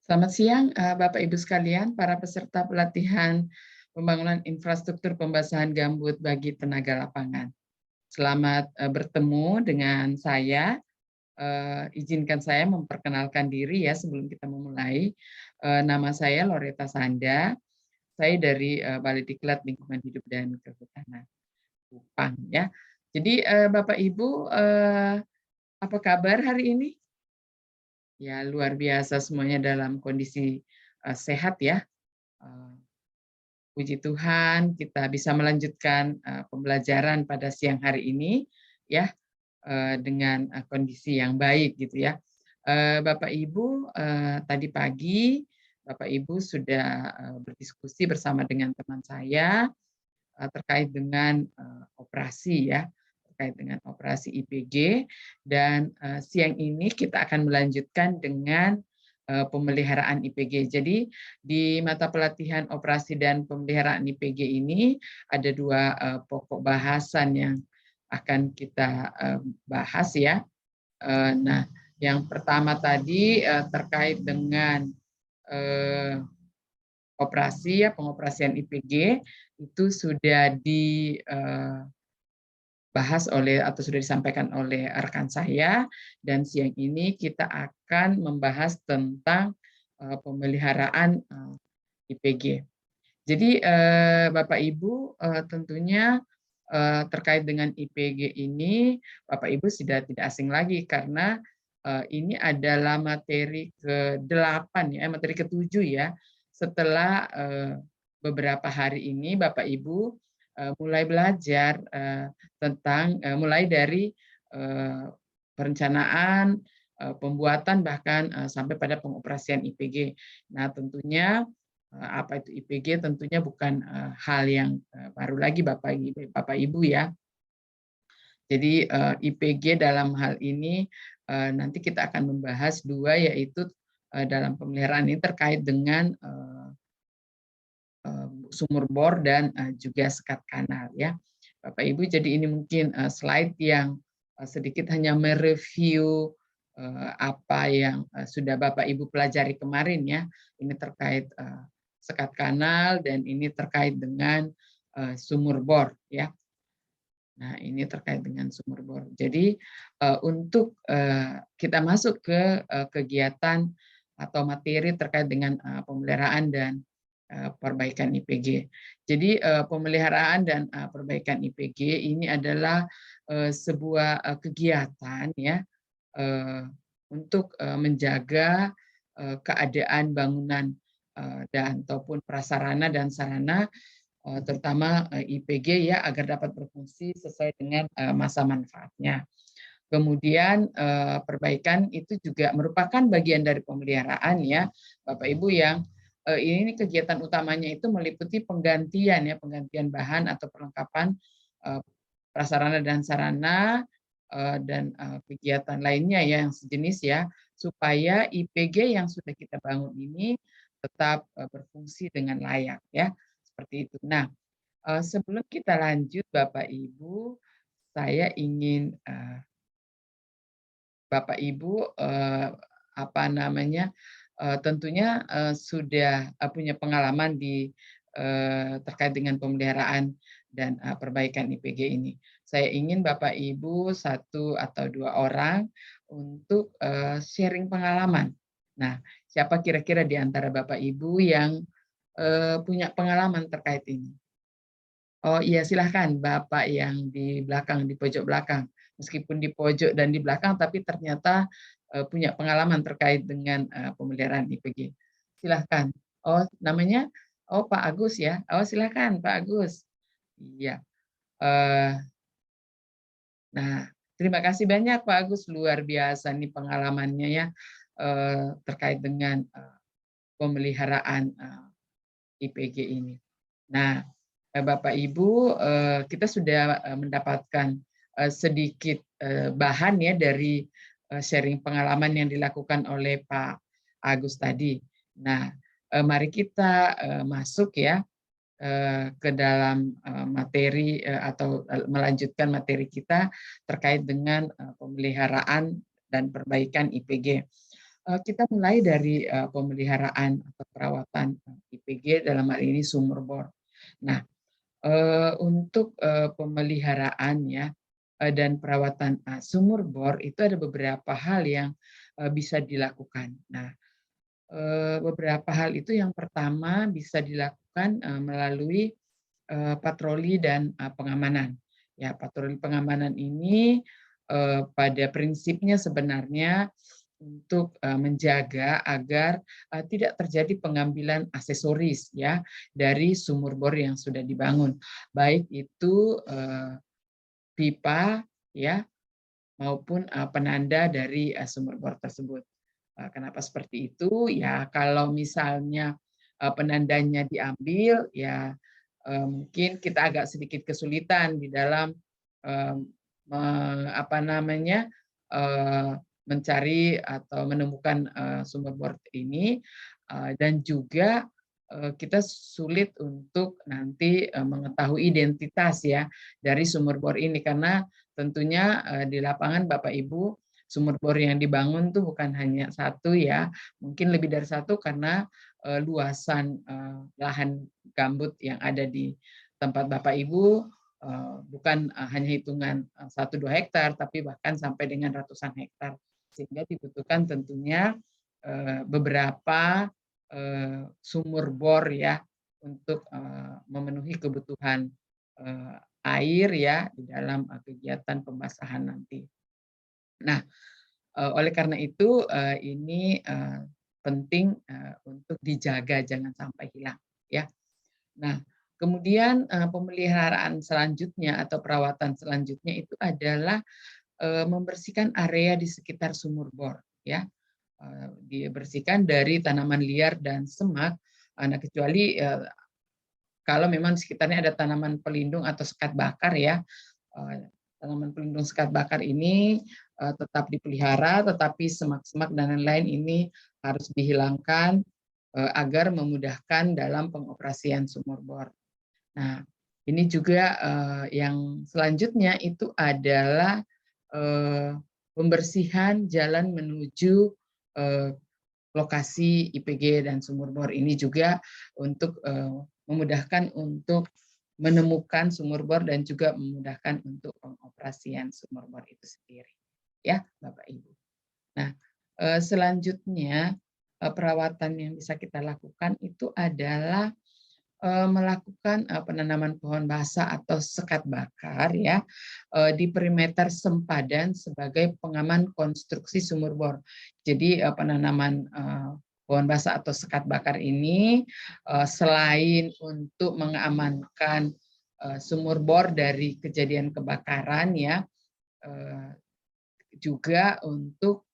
Selamat siang, Bapak Ibu sekalian, para peserta pelatihan pembangunan infrastruktur pembasahan gambut bagi tenaga lapangan. Selamat bertemu dengan saya. Izinkan saya memperkenalkan diri ya sebelum kita memulai. Nama saya Loreta Sanda. Saya dari Balai Diklat Lingkungan Hidup dan Kehutanan Kupang ya. Jadi Bapak Ibu apa kabar hari ini? Ya, luar biasa semuanya dalam kondisi sehat ya. Eh, Puji Tuhan kita bisa melanjutkan pembelajaran pada siang hari ini ya dengan kondisi yang baik gitu ya. Bapak Ibu tadi pagi Bapak Ibu sudah berdiskusi bersama dengan teman saya terkait dengan operasi ya, terkait dengan operasi IPG, dan siang ini kita akan melanjutkan dengan pemeliharaan IPG. Jadi di mata pelatihan operasi dan pemeliharaan IPG ini ada dua pokok bahasan yang akan kita bahas ya. Nah, yang pertama tadi terkait dengan operasi ya, pengoperasian IPG itu sudah dibahas oleh atau sudah disampaikan oleh rekan saya, dan siang ini kita akan membahas tentang pemeliharaan IPG. Jadi Bapak Ibu tentunya terkait dengan IPG ini Bapak Ibu sudah tidak asing lagi karena ini adalah materi ke-8 ya, materi ke-7 ya. Setelah beberapa hari ini Bapak Ibu mulai belajar tentang mulai dari perencanaan, pembuatan bahkan sampai pada pengoperasian IPG. Nah, tentunya apa itu IPG tentunya bukan hal yang baru lagi Bapak Ibu ya. Jadi IPG dalam hal ini nanti kita akan membahas dua, yaitu dalam pemeliharaan ini terkait dengan sumur bor dan juga sekat kanal ya. Bapak Ibu, jadi ini mungkin slide yang sedikit hanya mereview apa yang sudah Bapak Ibu pelajari kemarin ya. Ini terkait sekat kanal dan ini terkait dengan sumur bor ya. Nah, ini terkait dengan sumur bor. Jadi untuk kita masuk ke kegiatan atau materi terkait dengan pemeliharaan dan perbaikan IPG. Jadi pemeliharaan dan perbaikan IPG ini adalah sebuah kegiatan ya untuk menjaga keadaan bangunan dan ataupun prasarana dan sarana terutama IPG ya agar dapat berfungsi sesuai dengan masa manfaatnya. Kemudian perbaikan itu juga merupakan bagian dari pemeliharaan ya Bapak Ibu, yang ini kegiatan utamanya itu meliputi penggantian ya, penggantian bahan atau perlengkapan prasarana dan sarana dan kegiatan lainnya ya yang sejenis ya, supaya IPG yang sudah kita bangun ini tetap berfungsi dengan layak ya, seperti itu. Nah, sebelum kita lanjut Bapak Ibu, saya ingin Bapak Ibu apa namanya tentunya sudah punya pengalaman di terkait dengan pemeliharaan dan perbaikan IPG ini. Saya ingin Bapak Ibu satu atau dua orang untuk sharing pengalaman. Nah, siapa kira-kira di antara Bapak Ibu yang punya pengalaman terkait ini? Oh iya, silahkan Bapak yang di belakang, di pojok belakang. Meskipun di pojok dan di belakang, tapi ternyata punya pengalaman terkait dengan pemeliharaan IPG. Silahkan. Oh, namanya? Oh, Pak Agus ya. Oh, silahkan Pak Agus. Iya. Nah, terima kasih banyak Pak Agus. Luar biasa nih pengalamannya ya terkait dengan pemeliharaan IPG ini. Nah, Bapak Ibu, kita sudah mendapatkan sedikit bahan ya dari sharing pengalaman yang dilakukan oleh Pak Agus tadi. Nah, mari kita masuk ya ke dalam materi atau melanjutkan materi kita terkait dengan pemeliharaan dan perbaikan IPG. kita mulai dari pemeliharaan atau perawatan IPG, dalam hal ini sumur bor. Nah, untuk pemeliharaan ya dan perawatan sumur bor itu ada beberapa hal yang bisa dilakukan. Nah, beberapa hal itu yang pertama bisa dilakukan melalui patroli dan pengamanan. Ya, patroli pengamanan ini pada prinsipnya sebenarnya untuk menjaga agar tidak terjadi pengambilan aksesoris ya dari sumur bor yang sudah dibangun, baik itu pipa ya maupun penanda dari sumur bor tersebut. Kenapa seperti itu? Ya, kalau misalnya penandanya diambil, ya mungkin kita agak sedikit kesulitan di dalam apa namanya mencari atau menemukan sumber bor ini, dan juga kita sulit untuk nanti mengetahui identitas ya dari sumur bor ini, karena tentunya di lapangan Bapak Ibu sumur bor yang dibangun tuh bukan hanya satu ya, mungkin lebih dari satu karena luasan lahan gambut yang ada di tempat Bapak Ibu bukan hanya hitungan 1-2 hektar, tapi bahkan sampai dengan ratusan hektar, sehingga dibutuhkan tentunya beberapa sumur bor ya untuk memenuhi kebutuhan air ya di dalam kegiatan pembasahan nanti. Nah, oleh karena itu ini penting untuk dijaga jangan sampai hilang ya. Nah, kemudian pemeliharaan selanjutnya atau perawatan selanjutnya itu adalah membersihkan area di sekitar sumur bor ya. Dibersihkan dari tanaman liar dan semak, nah kecuali kalau memang sekitarnya ada tanaman pelindung atau sekat bakar ya. Tanaman pelindung sekat bakar ini tetap dipelihara, tetapi semak-semak dan lain-lain ini harus dihilangkan agar memudahkan dalam pengoperasian sumur bor. Nah, ini juga yang selanjutnya itu adalah pembersihan jalan menuju lokasi IPG dan sumur bor ini juga untuk memudahkan untuk menemukan sumur bor dan juga memudahkan untuk pengoperasian sumur bor itu sendiri. Ya, Bapak Ibu. Nah, selanjutnya perawatan yang bisa kita lakukan itu adalah melakukan penanaman pohon basah atau sekat bakar ya di perimeter sempadan sebagai pengaman konstruksi sumur bor. Jadi penanaman pohon basah atau sekat bakar ini selain untuk mengamankan sumur bor dari kejadian kebakaran ya, juga untuk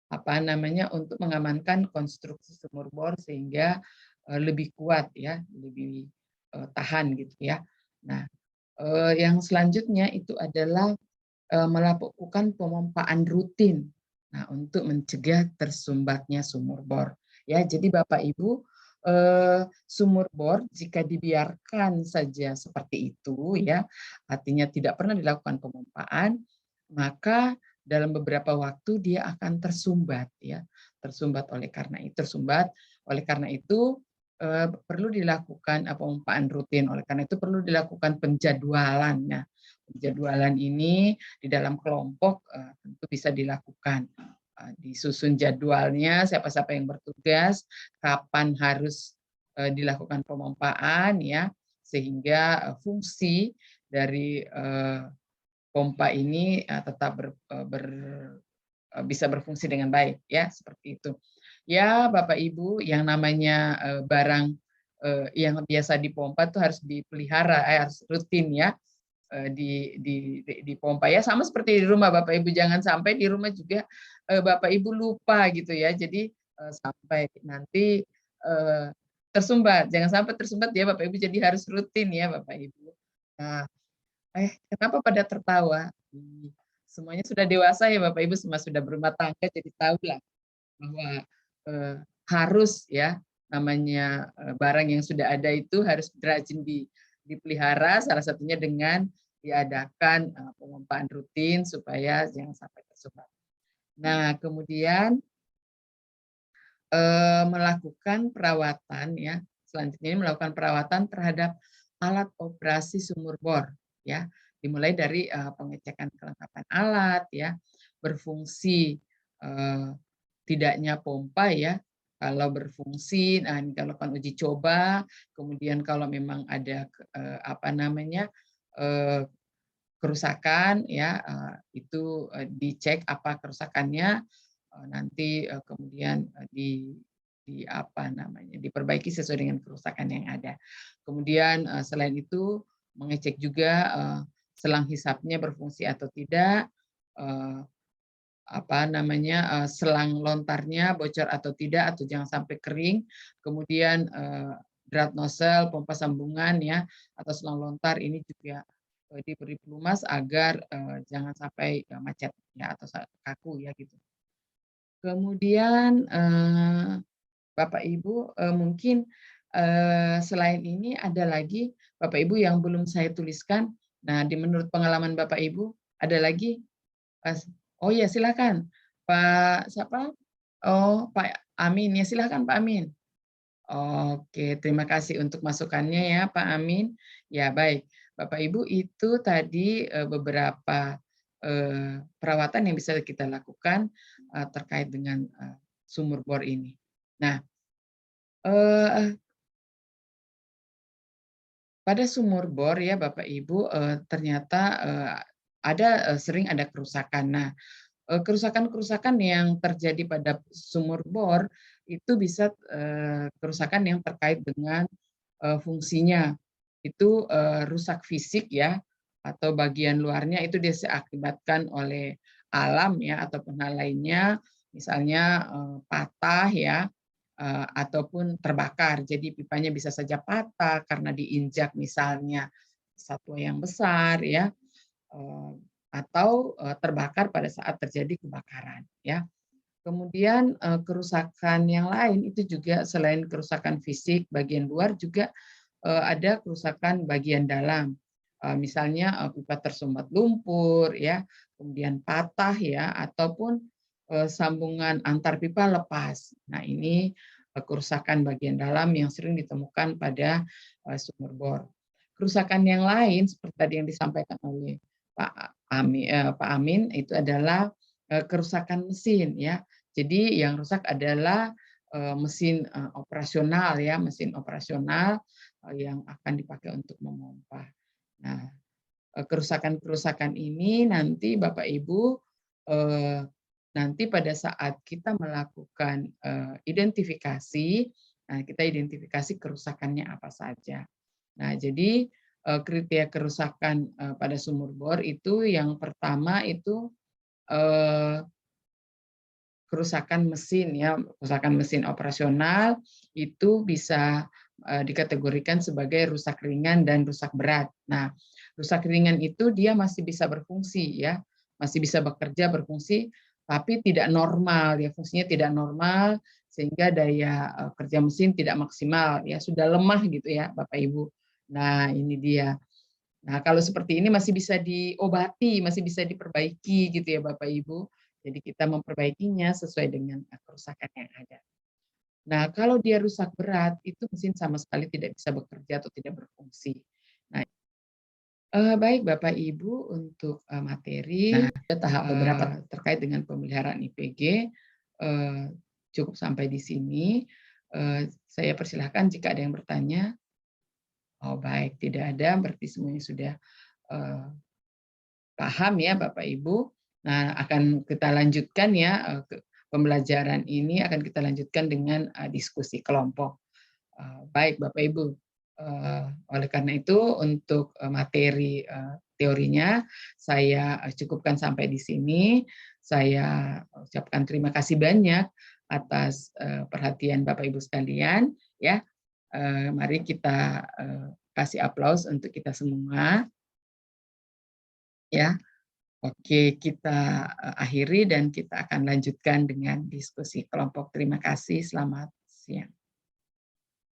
apa namanya untuk mengamankan konstruksi sumur bor sehingga lebih kuat ya, lebih tahan gitu ya. Nah, yang selanjutnya itu adalah melakukan pemompaan rutin. Nah, untuk mencegah tersumbatnya sumur bor. Ya, jadi Bapak Ibu, sumur bor jika dibiarkan saja seperti itu ya, artinya tidak pernah dilakukan pemompaan, maka dalam beberapa waktu dia akan tersumbat ya, tersumbat oleh karena itu perlu dilakukan pemompaan rutin. Oleh karena itu perlu dilakukan penjadwalan. Nah, penjadwalan ini di dalam kelompok tentu bisa dilakukan. Disusun jadwalnya, siapa-siapa yang bertugas, kapan harus dilakukan pemompaan ya, sehingga fungsi dari pompa ini tetap bisa berfungsi dengan baik ya, seperti itu. Ya, Bapak Ibu, yang namanya barang yang biasa dipompa itu harus dipelihara, harus rutin ya dipompa ya, sama seperti di rumah Bapak Ibu, jangan sampai di rumah juga Bapak Ibu lupa gitu ya. Jadi sampai nanti tersumbat, jangan sampai tersumbat ya Bapak Ibu, jadi harus rutin ya Bapak Ibu. Nah, kenapa pada tertawa? Semuanya sudah dewasa ya Bapak Ibu, semua sudah berumah tangga, jadi tahulah bahwa harus ya namanya barang yang sudah ada itu harus rajin dipelihara, salah satunya dengan diadakan pemompaan rutin supaya jangan sampai tersumbat. Nah, kemudian melakukan perawatan ya, selanjutnya ini melakukan perawatan terhadap alat operasi sumur bor ya. Dimulai dari pengecekan kelengkapan alat ya, berfungsi tidaknya pompa ya. Kalau berfungsi, nah ini kalau lakukan uji coba, kemudian kalau memang ada apa namanya kerusakan ya, itu dicek apa kerusakannya, nanti kemudian di apa namanya diperbaiki sesuai dengan kerusakan yang ada. Kemudian selain itu mengecek juga selang hisapnya berfungsi atau tidak, apa namanya selang lontarnya bocor atau tidak atau jangan sampai kering. Kemudian drat nozzle pompa sambungan ya atau selang lontar ini juga diberi pelumas agar jangan sampai macet ya atau kaku ya gitu. Kemudian Bapak Ibu mungkin selain ini ada lagi Bapak Ibu yang belum saya tuliskan. Nah, menurut pengalaman Bapak Ibu ada lagi. Oh ya silakan Pak siapa? Oh Pak Amin ya silakan Pak Amin. Oke terima kasih untuk masukannya ya Pak Amin. Ya baik Bapak Ibu itu tadi beberapa perawatan yang bisa kita lakukan terkait dengan sumur bor ini. Nah pada sumur bor ya Bapak Ibu ternyata sering ada kerusakan. Nah kerusakan-kerusakan yang terjadi pada sumur bor itu bisa kerusakan yang terkait dengan fungsinya. Itu rusak fisik ya atau bagian luarnya itu diakibatkan oleh alam ya ataupun hal lainnya, misalnya patah ya ataupun terbakar. Jadi pipanya bisa saja patah karena diinjak misalnya satwa yang besar ya atau terbakar pada saat terjadi kebakaran ya. Kemudian kerusakan yang lain itu juga selain kerusakan fisik bagian luar juga ada kerusakan bagian dalam. Misalnya pipa tersumbat lumpur ya, kemudian patah ya ataupun sambungan antar pipa lepas. Nah, ini kerusakan bagian dalam yang sering ditemukan pada sumur bor. Kerusakan yang lain seperti tadi yang disampaikan oleh Pak Amin itu adalah kerusakan mesin ya. Jadi yang rusak adalah mesin operasional ya, mesin operasional yang akan dipakai untuk memompa. Nah, kerusakan-kerusakan ini nanti Bapak Ibu nanti pada saat kita melakukan identifikasi, nah kita identifikasi kerusakannya apa saja. Nah, jadi kriteria kerusakan pada sumur bor itu yang pertama itu kerusakan mesin ya, kerusakan mesin operasional itu bisa dikategorikan sebagai rusak ringan dan rusak berat. Nah, rusak ringan itu dia masih bisa berfungsi ya, masih bisa bekerja berfungsi, tapi tidak normal ya, fungsinya tidak normal sehingga daya kerja mesin tidak maksimal ya, sudah lemah gitu ya Bapak Ibu. Nah, ini dia. Nah, kalau seperti ini masih bisa diobati, masih bisa diperbaiki gitu ya Bapak Ibu. Jadi kita memperbaikinya sesuai dengan kerusakan yang ada. Nah, kalau dia rusak berat, itu mesin sama sekali tidak bisa bekerja atau tidak berfungsi. Nah, baik Bapak Ibu untuk materi tahap beberapa terkait dengan pemeliharaan IPG cukup sampai di sini. Saya persilahkan jika ada yang bertanya. Oh baik, tidak ada, berarti semuanya sudah paham ya Bapak Ibu. Nah, akan kita lanjutkan ya pembelajaran ini akan kita lanjutkan dengan diskusi kelompok. Baik Bapak Ibu. Oleh karena itu untuk materi teorinya saya cukupkan sampai di sini. Saya ucapkan terima kasih banyak atas perhatian Bapak Ibu sekalian ya. Mari kita kasih aplaus untuk kita semua. Ya. Oke, kita akhiri dan kita akan lanjutkan dengan diskusi kelompok. Terima kasih, selamat siang.